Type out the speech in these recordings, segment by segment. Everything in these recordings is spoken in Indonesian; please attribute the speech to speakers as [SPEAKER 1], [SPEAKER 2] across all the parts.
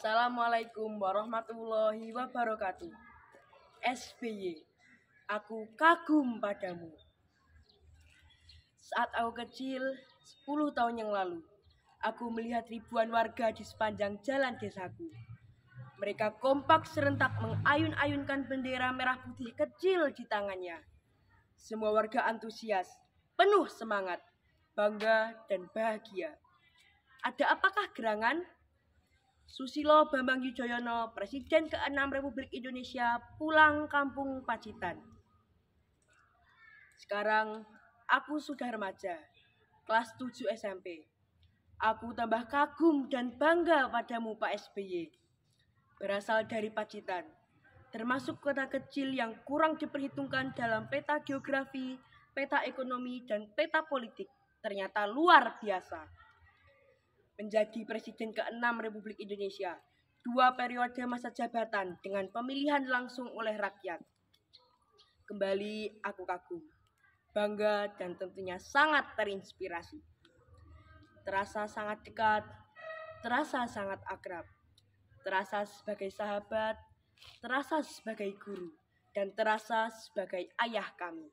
[SPEAKER 1] Assalamualaikum warahmatullahi wabarakatuh. SBY, aku kagum padamu. Saat aku kecil, 10 tahun yang lalu, aku melihat ribuan warga di sepanjang jalan desaku. Mereka kompak serentak mengayun-ayunkan bendera merah putih kecil di tangannya. Semua warga antusias, penuh semangat, bangga dan bahagia. Ada apakah gerangan? Susilo Bambang Yudhoyono, Presiden ke-6 Republik Indonesia, pulang kampung Pacitan. Sekarang aku sudah remaja, kelas 7 SMP. Aku tambah kagum dan bangga padamu Pak SBY. Berasal dari Pacitan, termasuk kota kecil yang kurang diperhitungkan dalam peta geografi, peta ekonomi, dan peta politik. Ternyata luar biasa. Menjadi Presiden ke-6 Republik Indonesia, 2 periode masa jabatan dengan pemilihan langsung oleh rakyat. Kembali aku kagum, bangga dan tentunya sangat terinspirasi. Terasa sangat dekat, terasa sangat akrab, terasa sebagai sahabat, terasa sebagai guru, dan terasa sebagai ayah kami.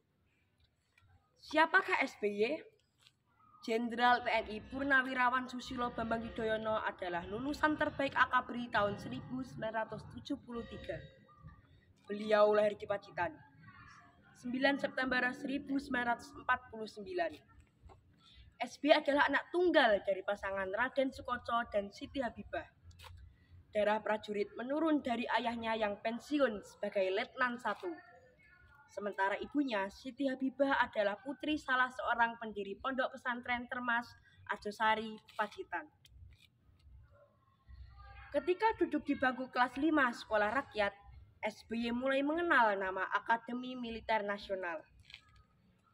[SPEAKER 1] Siapakah SBY? Jenderal TNI Purnawirawan Susilo Bambang Yudhoyono adalah lulusan terbaik Akabri tahun 1973. Beliau lahir di Pacitan, 9 September 1949. SBY adalah anak tunggal dari pasangan Raden Sukoco dan Siti Habibah. Darah prajurit menurun dari ayahnya yang pensiun sebagai Letnan 1. Sementara ibunya, Siti Habibah adalah putri salah seorang pendiri pondok pesantren Termas, Arjosari, Pacitan. Ketika duduk di bangku kelas 5 sekolah rakyat, SBY mulai mengenal nama Akademi Militer Nasional.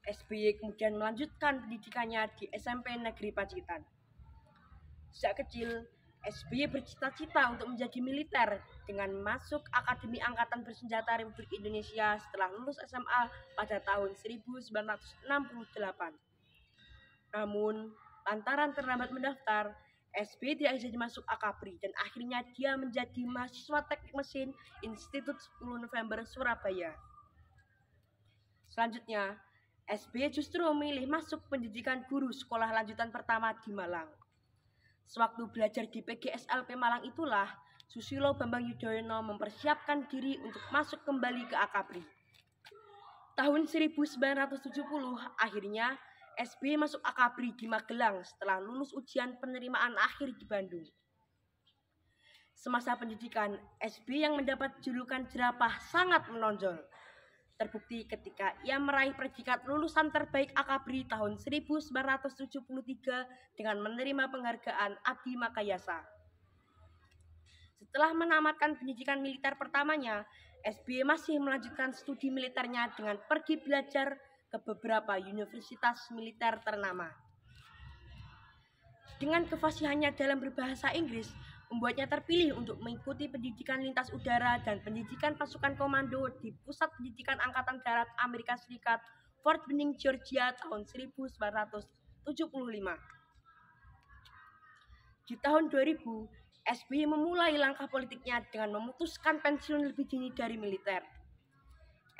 [SPEAKER 1] SBY kemudian melanjutkan pendidikannya di SMP Negeri Pacitan. Sejak kecil, SBY bercita-cita untuk menjadi militer dengan masuk Akademi Angkatan Bersenjata Republik Indonesia setelah lulus SMA pada tahun 1968. Namun, lantaran terlambat mendaftar, SBY tidak bisa masuk Akabri dan akhirnya dia menjadi mahasiswa teknik mesin Institut 10 November Surabaya. Selanjutnya, SBY justru memilih masuk pendidikan guru sekolah lanjutan pertama di Malang. Sewaktu belajar di PGSLP Malang itulah, Susilo Bambang Yudhoyono mempersiapkan diri untuk masuk kembali ke Akabri. Tahun 1970, akhirnya SBY masuk Akabri di Magelang setelah lulus ujian penerimaan akhir di Bandung. Semasa pendidikan, SBY yang mendapat julukan jerapah sangat menonjol. Terbukti ketika ia meraih predikat lulusan terbaik Akabri tahun 1973 dengan menerima penghargaan Adi Makayasa. Setelah menamatkan pendidikan militer pertamanya, SBY masih melanjutkan studi militernya dengan pergi belajar ke beberapa universitas militer ternama. Dengan kefasihannya dalam berbahasa Inggris, membuatnya terpilih untuk mengikuti pendidikan lintas udara dan pendidikan pasukan komando di Pusat Pendidikan Angkatan Darat Amerika Serikat, Fort Benning, Georgia tahun 1975. Di tahun 2000, SBY memulai langkah politiknya dengan memutuskan pensiun lebih dini dari militer.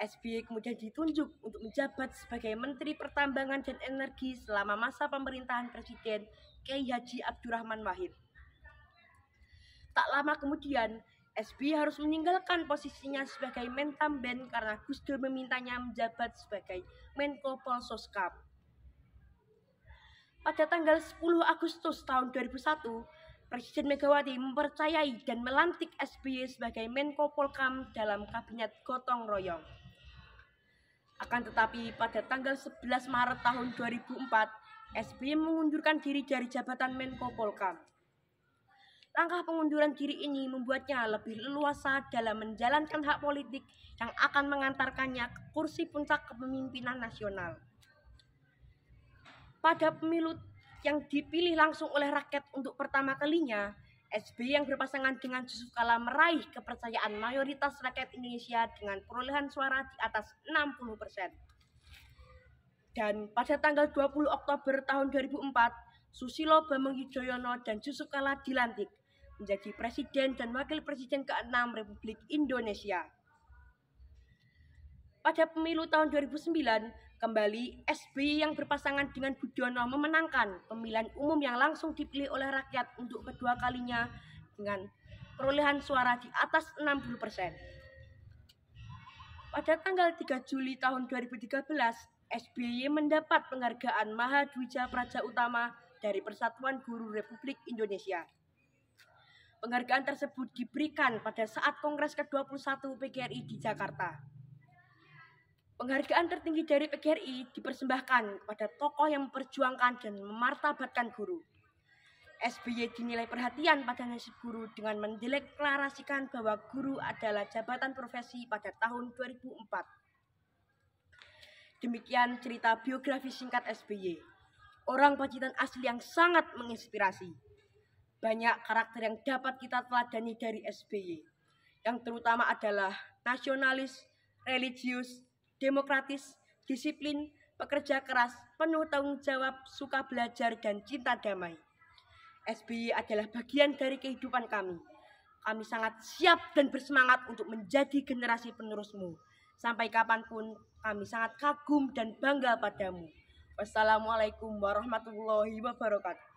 [SPEAKER 1] SBY kemudian ditunjuk untuk menjabat sebagai Menteri Pertambangan dan Energi selama masa pemerintahan Presiden Kiai Haji Abdurrahman Wahid. Tak lama kemudian, SBY harus meninggalkan posisinya sebagai Mentamben karena Gus Dur memintanya menjabat sebagai Menko Polsoskap. Pada tanggal 10 Agustus tahun 2001, Presiden Megawati mempercayai dan melantik SBY sebagai Menko Polkam dalam Kabinet Gotong Royong. Akan tetapi pada tanggal 11 Maret tahun 2004, SBY mengundurkan diri dari jabatan Menko Polkam. Langkah pengunduran diri ini membuatnya lebih leluasa dalam menjalankan hak politik yang akan mengantarkannya ke kursi puncak kepemimpinan nasional. Pada pemilu yang dipilih langsung oleh rakyat untuk pertama kalinya, SBY yang berpasangan dengan Yusuf Kala meraih kepercayaan mayoritas rakyat Indonesia dengan perolehan suara di atas 60%. Dan pada tanggal 20 Oktober tahun 2004, Susilo Bambang Yudhoyono dan Yusuf Kala dilantik menjadi Presiden dan Wakil Presiden ke-6 Republik Indonesia. Pada pemilu tahun 2009, kembali SBY yang berpasangan dengan Budiono memenangkan pemilihan umum yang langsung dipilih oleh rakyat untuk kedua kalinya dengan perolehan suara di atas 60%. Pada tanggal 3 Juli tahun 2013, SBY mendapat penghargaan Mahadwija Praja Utama dari Persatuan Guru Republik Indonesia. Penghargaan tersebut diberikan pada saat Kongres ke-21 PGRI di Jakarta. Penghargaan tertinggi dari PGRI dipersembahkan kepada tokoh yang memperjuangkan dan memartabatkan guru. SBY dinilai perhatian pada nasib guru dengan mendeklarasikan bahwa guru adalah jabatan profesi pada tahun 2004. Demikian cerita biografi singkat SBY, orang Pacitan asli yang sangat menginspirasi. Banyak karakter yang dapat kita teladani dari SBY, yang terutama adalah nasionalis, religius, demokratis, disiplin, pekerja keras, penuh tanggung jawab, suka belajar, dan cinta damai. SBY adalah bagian dari kehidupan kami. Kami sangat siap dan bersemangat untuk menjadi generasi penerusmu. Sampai kapanpun kami sangat kagum dan bangga padamu. Wassalamualaikum warahmatullahi wabarakatuh.